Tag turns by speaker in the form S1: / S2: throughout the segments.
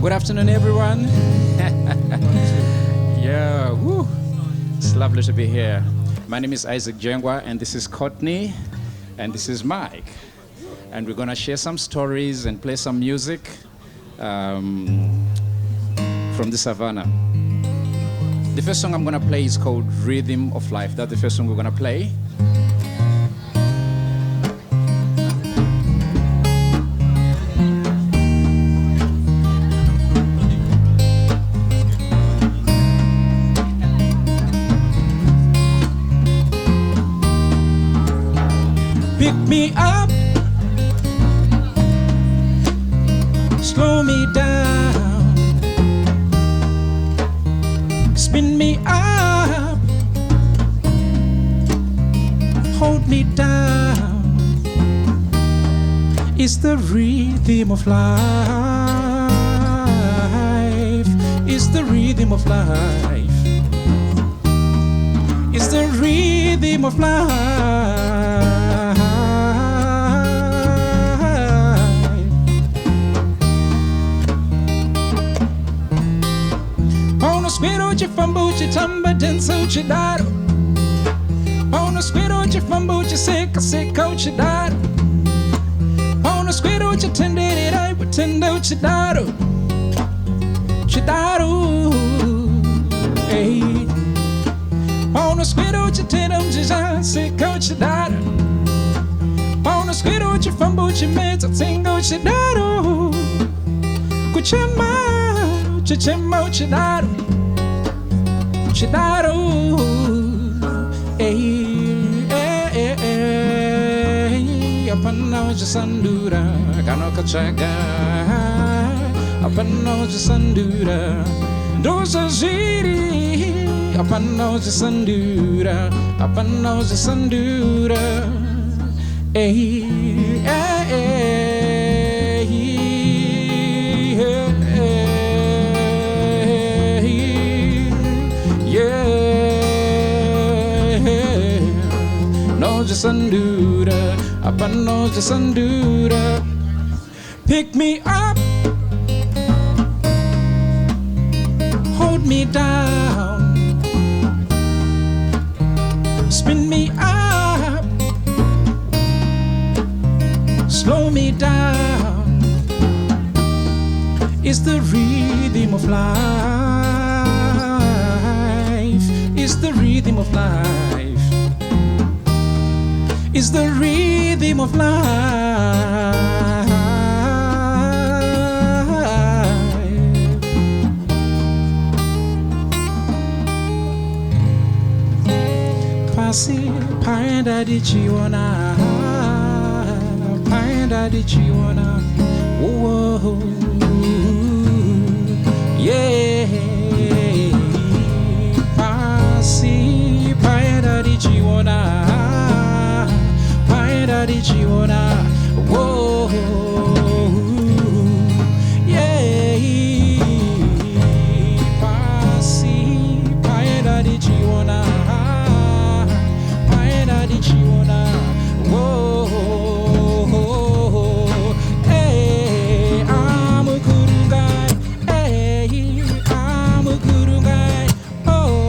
S1: Good afternoon, everyone. Yeah, woo. It's lovely to be here. My name is Jengwa, and this is Courtney, and this is Mike. And we're gonna share some stories and play some music from the Savannah. The first song I'm gonna play is called Rhythm of Life. That's the first song we're gonna play. Pick me up, slow me down, spin me up, hold me down. It's the rhythm of life. It's the rhythm of life. It's the rhythm of life. Squirrel fambuchi tamba denso chidaro. Ono squirrel fambuchi seka seka chidaro. Ono squirrel tendere rai tendo chidaro. Chidaro. Hey. Ono squirrel tendam jija seka chidaro. Ono squirrel fambuchi meta tengo chidaro. Kuchema chichema chidaro. Chidaro, apana jasandura, kano kachaga, apana jasandura, dosa ziri, apana jasandura, Sandura, apano sandura. Pick me up, hold me down, spin me up, slow me down. It's the rhythm of life. It's the rhythm of life. It's the rhythm of life. Pasi paenda di chiona, paenda di chiona. Whoa, yeah. Pasi paenda di chiona. Di Chiona, whoa, yeah. Pasi, paeda di Chiona, whoa, hey, I'm a good guy, hey, I'm a good guy, oh.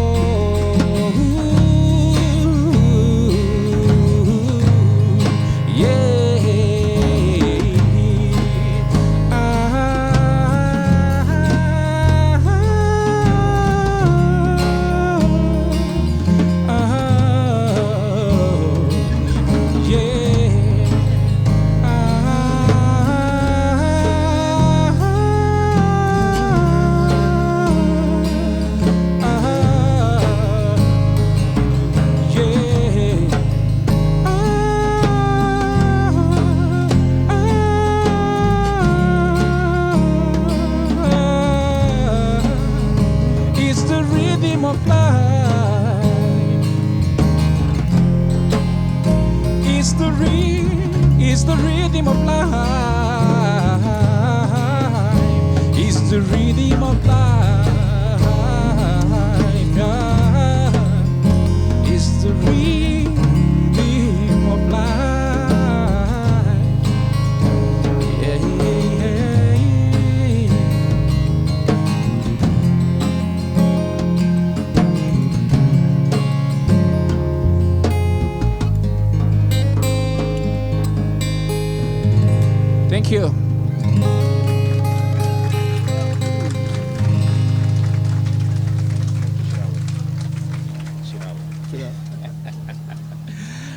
S1: It's the rhythm of life. It's the rhythm of life. It's the rhythm of life. Yeah, yeah, yeah. Thank you.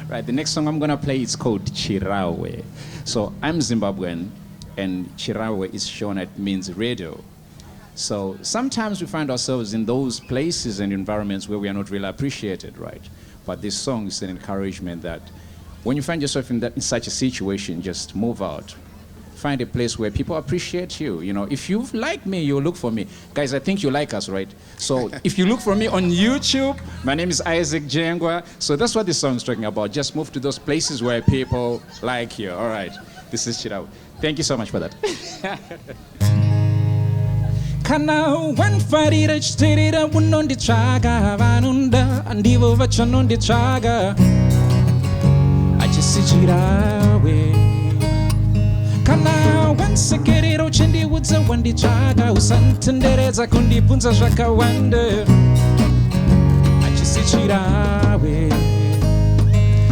S1: Right, the next song I'm gonna play is called Chirahwe. So I'm Zimbabwean, and Chirahwe is shown at means radio. So sometimes we find ourselves in those places and environments where we are not really appreciated, right? But this song is an encouragement that when you find yourself in such a situation, just move out. Find a place where people appreciate you. You know, if you like me, you'll look for me. Guys, I think you like us, right? So if you look for me on YouTube, my name is Isaac Jengwa. So that's what this song is talking about. Just move to those places where people like you. All right, this is Chirahwe. Thank you so much for that. Kana wanfarira chiterera unonditsvaga vanunda ndivo vachanonditsvaga achisichirawe kana wansekerera uchindiudza wanditsvaga usantenderedza kundibvunza zvakawanda achisichirawe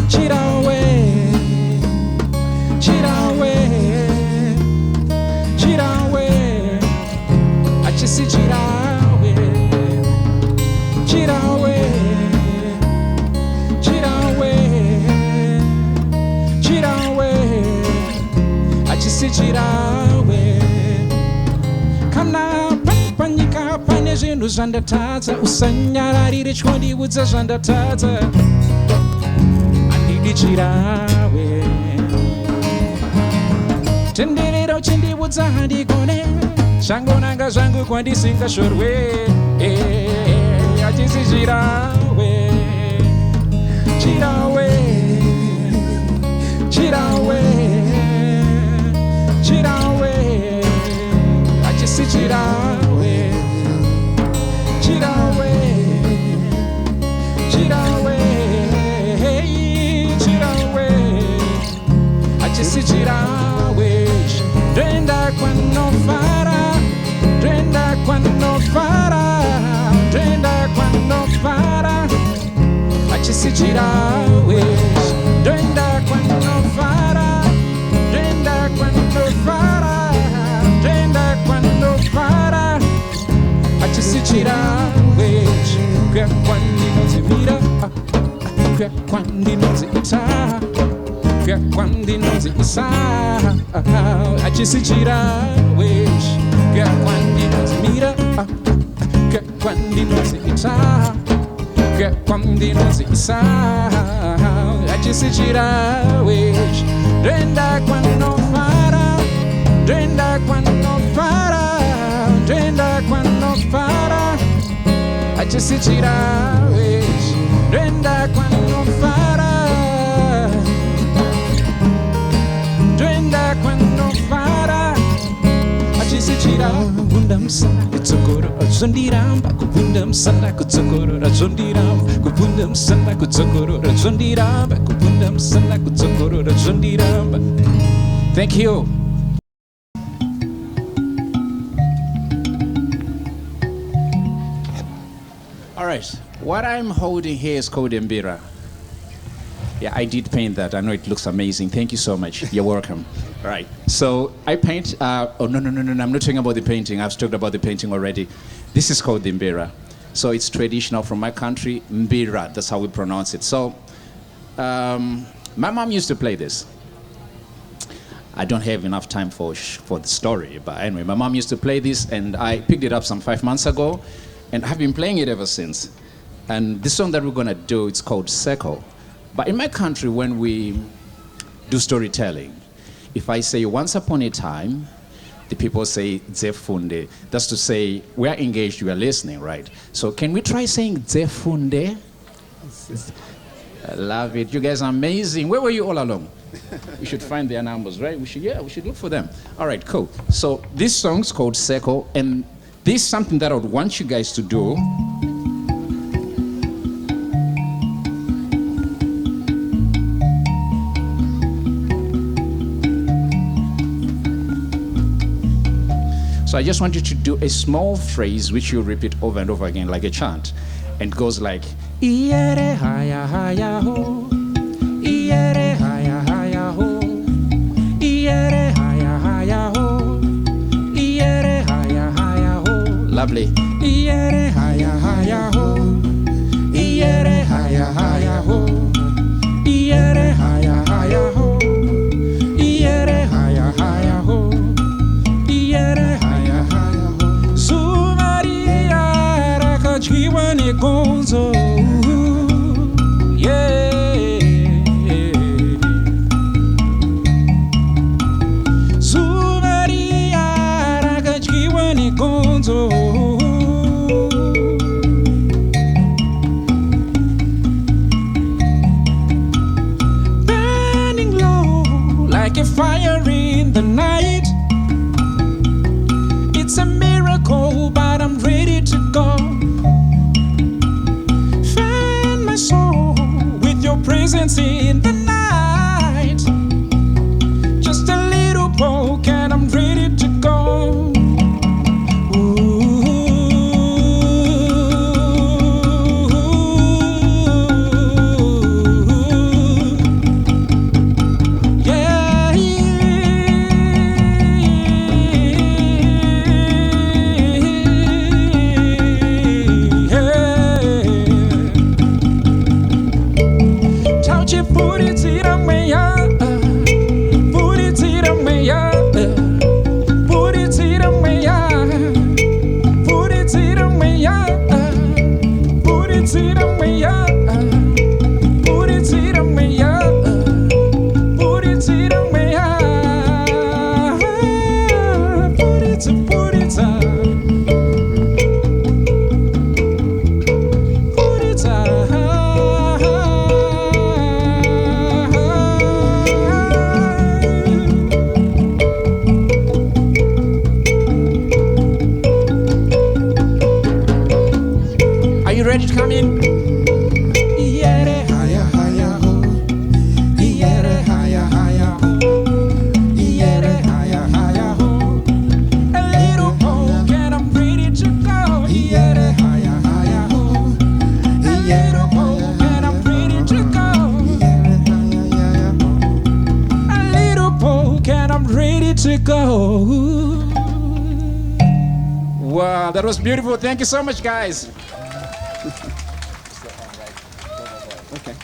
S1: chirawe chirawe chirawe achisi chirawe chirawe chirawe chirawe achisi chirawe kana panyika pane zvinhu zvandatadza usanyararire chondiudza zvandatadza handidi chirawe tenderera uchindiudza handigone zvangonanga zvangu kwandisingashorwe achisi chirawe chirawe chirawe chirawe achisi chirawe chirawe chirawe chirawe achisi chirawe ndenda kwanofara ndenda kwanofara ndenda kwanofara achisi chirawe ndenda kwanofara ndenda kwanofara ndenda kwanofara achisi chirawe kwandinozimira kwandinozita kwandinozisa achisi chirawe kwandinozimira kwandinozita kwandinozisa achisi chirawe ndenda kwanofara ndenda kwanofara ndenda kwanofara achisi chirawe ndenda kwanofara ndenda kwanofara achisi chirawe kubunda musana kutsogoro razvondiramba kubunda musana kutsogoro razvondiramba kubunda musana kutsogoro razvondiramba kubunda musana kutsogoro razvondiramba. Thank you. All right, what I'm holding here is called Mbira. Yeah, I did paint that. I know it looks amazing. Thank you so much. You're welcome. All right, so I paint, oh, no, I'm not talking about the painting. I've talked about the painting already. This is called the Mbira. So it's traditional from my country, Mbira, that's how we pronounce it. So my mom used to play this. I don't have enough time for the story, but anyway, my mom used to play this, and I picked it up some 5 months ago, and I've been playing it ever since. And this song that we're gonna do, it's called Seko. But in my country, when we do storytelling, if I say once upon a time, the people say Zefunde. That's to say we are engaged, we are listening, right? So can we try saying Zefunde? I love it. You guys are amazing. Where were you all along? We should find their numbers, right? We should look for them. All right, cool. So this song's called Seko, and this is something that I would want you guys to do. So I just want you to do a small phrase which you repeat over and over again like a chant. And it goes like, Iere haya haya ho, Iere haya haya ho, Iere haya lovely. Iyere haya haya ho. Iyere haya haya ho. Iyere haya haya ho. Iyere haya haya ho. Iyere haya haya ho. Sumaria rakajiwa ni gonzo. Burning low like a fire in the night. It's a miracle, but I'm ready to go. Fan my soul with your presence in the night. Just a little poke and I'm ready to go. Ready to come in? Iyere haya haya ho. Iyere haya haya ho. Iyere haya haya ho. A little poke and I'm ready to go. Iyere haya haya ho. A little poke and I'm ready to go. A little poke and I'm ready to go. Wow, that was beautiful. Thank you so much, guys. Okay.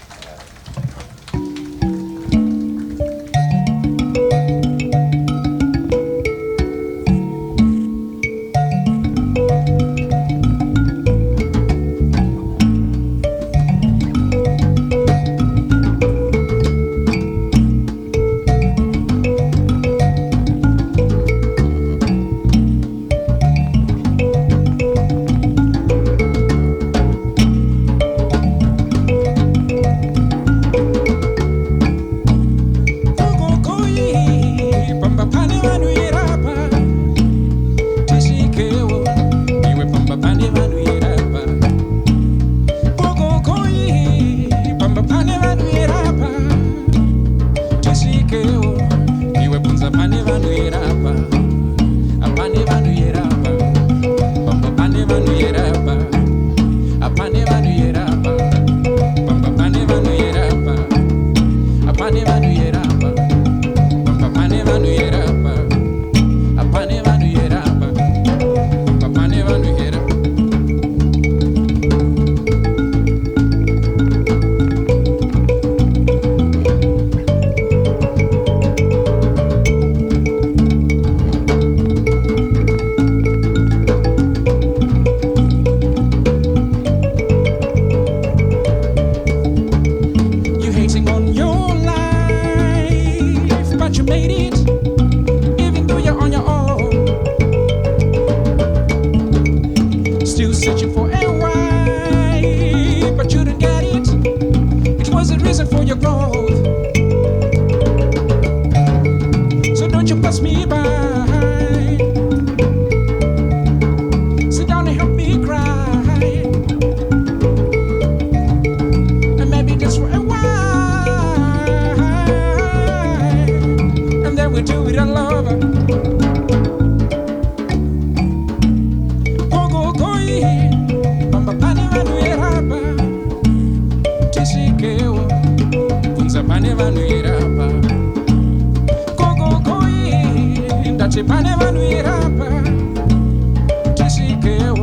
S1: Pane vanuirapa, tisikewo.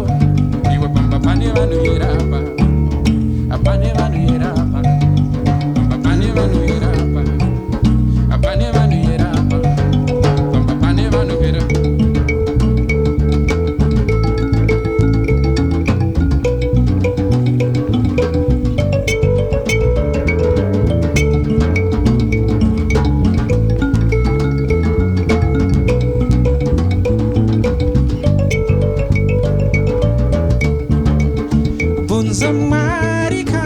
S1: Bunza marika,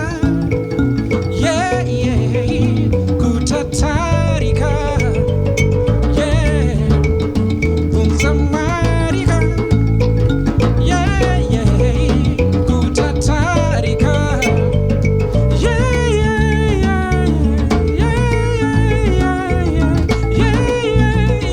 S1: yeah, yeah, kutatarika, yeah, bunza marika, yeah, yeah, kutatarika, yeah, yeah, yeah, yeah, yeah, yeah, yeah,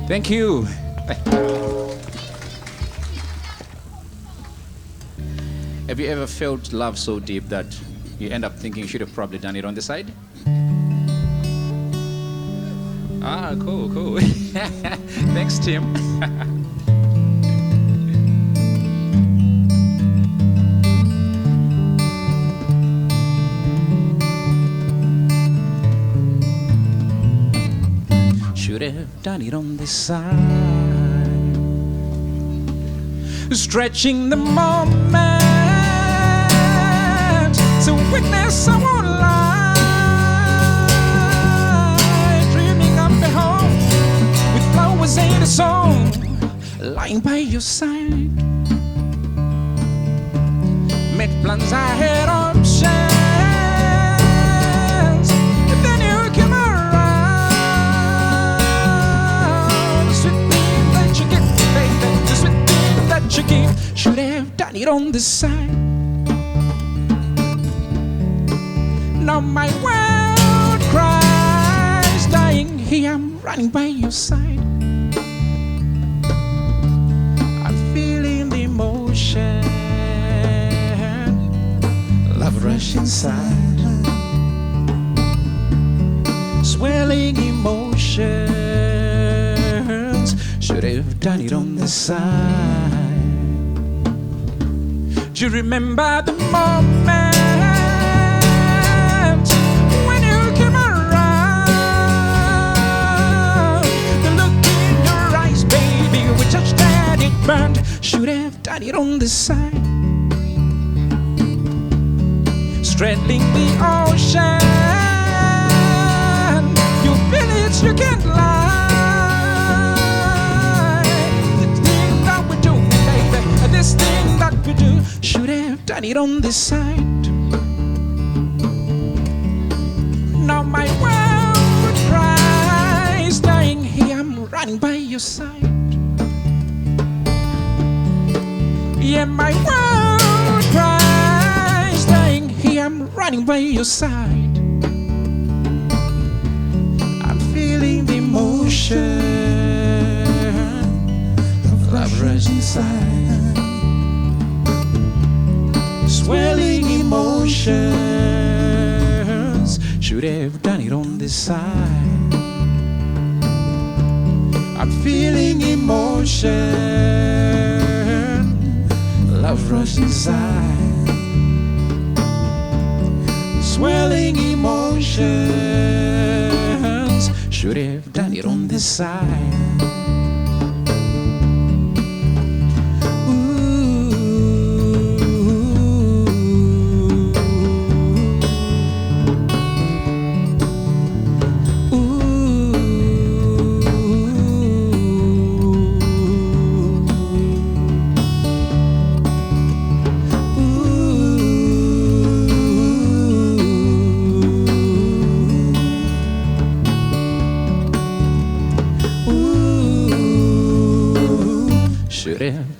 S1: Thank you. Have you ever felt love so deep that you end up thinking you should have probably done it on the side? Ah, cool, cool. Thanks, Tim. Should have done it on this side. Stretching the moment to witness someone lie, dreaming up at home with flowers and a song, lying by your side. Made plans, I had options, and then you came around. The sweet thing that you give, baby, the sweet thing that you give. Should have done it on this side. Now my world cries, dying here, I'm running by your side. I'm feeling the emotion, love rush inside, swelling emotions. Should have done it on the side. Do you remember the moment burned? Should have done it on the side. Straddling the ocean, you feel it, you can't lie. This thing that we do, baby, this thing that we do. Should have done it on this side. Now my world cries, dying here, I'm running by your side. Yeah, my world cries, dying here, I'm running by your side. I'm feeling the emotion of love rush inside, swelling emotions. Should have done it on this side. I'm feeling emotion, love rush inside, swelling emotions. Should have done it on this side.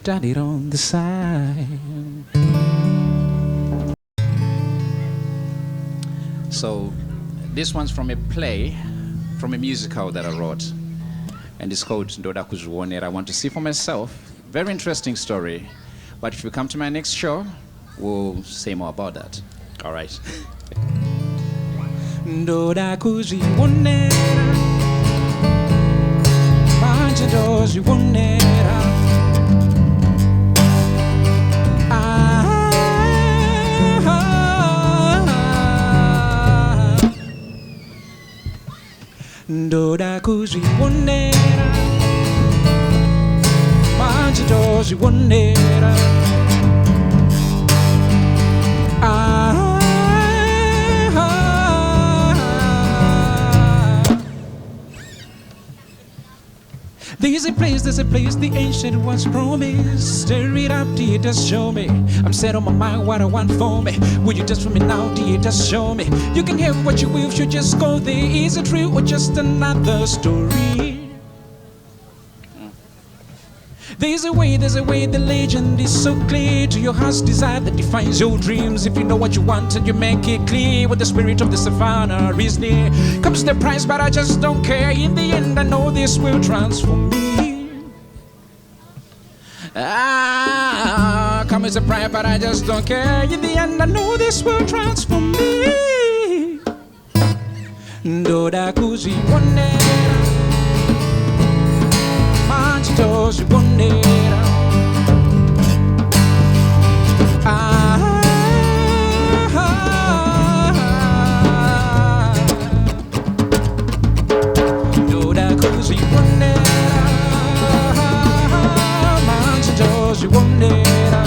S1: Done it on the side. So this one's from a play, from a musical that I wrote, and it's called Kuzvionera. I want to see for myself. Very interesting story. But if you come to my next show, we'll say more about that. All right. Ndoda kuzvionera, manje ndozvionera. Ndoda kuzvionera, manje ndozvionera. There's a place the ancient ones promised. Stir it up, dear, just show me. I'm set on my mind what I want for me. Will you just for me now, dear, just show me. You can have what you will, you just go there. Is it true or just another story? There's a way, the legend is so clear. To your heart's desire that defines your dreams. If you know what you want and you make it clear, with the spirit of the Savannah is near. Comes the price, but I just don't care. In the end, I know this will transform me. Comes the price, but I just don't care. In the end, I know this will transform me. Ndoda kuzvionera, manje ndozvionera. Ndoda kuzvionera, manje ndozvionera.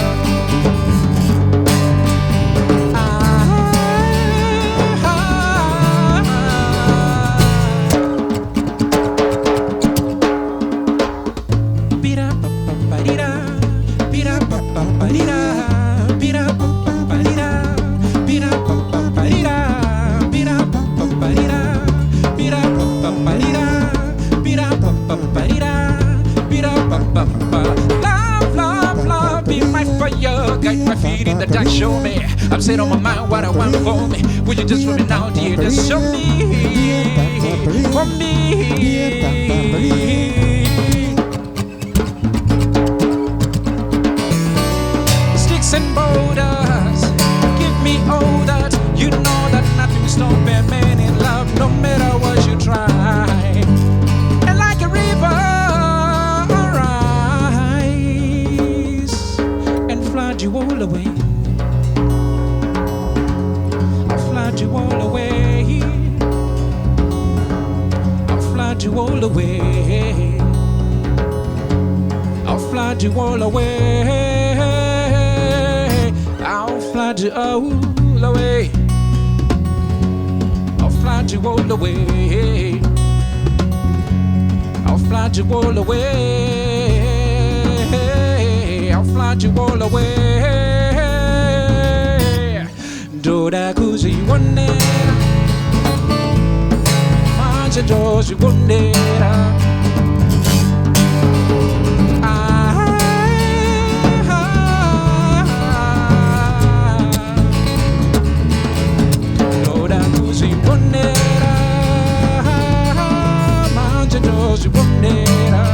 S1: Love, be my fire, guide my feet in the dark, show me. I'm set on my mind what I want for me. Will you just for me now, dear, just show me, for me. Sticks and boulders, give me all that. You know that nothing's stopping man in love, no matter what you try. And like a river, you all away. I'll flood you all away. I'll flood you all away. I'll flood you all away. I'll flood you all away. I'll flood you all away. I'll flood you all away. I'll flood you all away. Ndoda kuzvionera, manje ndozvionera. Ndoda kuzvionera, manje ndozvionera.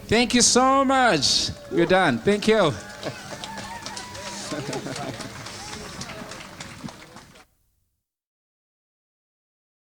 S1: Thank you so much. We're done. Thank you.